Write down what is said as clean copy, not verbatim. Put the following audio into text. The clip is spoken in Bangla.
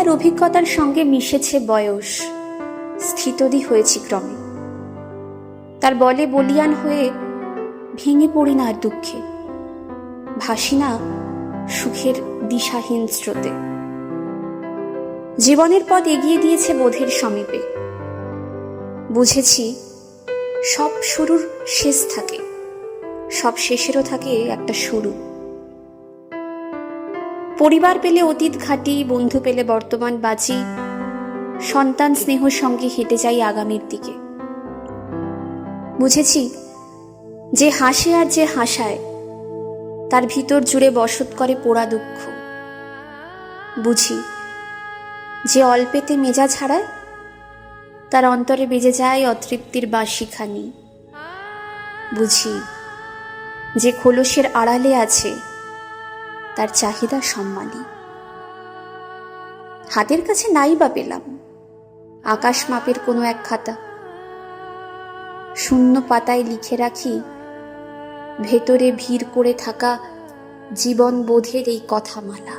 আর অভিজ্ঞতার সঙ্গে মিশেছে বয়স, স্থিতদি হয়েছি ক্রমে। তার বলে বলিয়ান হয়ে ভেঙে পড়ি না আর দুঃখে, ভাসি না সুখের দিশাহীন স্রোতে। জীবনের পথ এগিয়ে দিয়েছে বোধের সমীপে, বুঝেছি সব শুরুর শেষ থাকে, সব শেষেরও থাকে একটা শুরু। পরিবার পেলে অতীত ঘাটি, বন্ধু পেলে বর্তমান বাঁচি, সন্তান স্নেহ সঙ্গে হেঁটে যাই আগামীর দিকে। বুঝেছি যে হাসে আর যে হাসায় তার ভিতর জুড়ে বসত করে পোড়া দুঃখ। বুঝি যে অল্পেতে মেজাজ হারায় তার অন্তরে বেজে যায় অতৃপ্তির বাঁশিখানি। বুঝি যে খোলসের আড়ালে আছে তার চাহিদা সম্মানী। হাতের কাছে নাই বা পেলাম আকাশ মাপের কোনো এক খাতা, শূন্য পাতায় লিখে রাখি ভেতরে ভিড় করে থাকা জীবন বোধের এই কথামালা।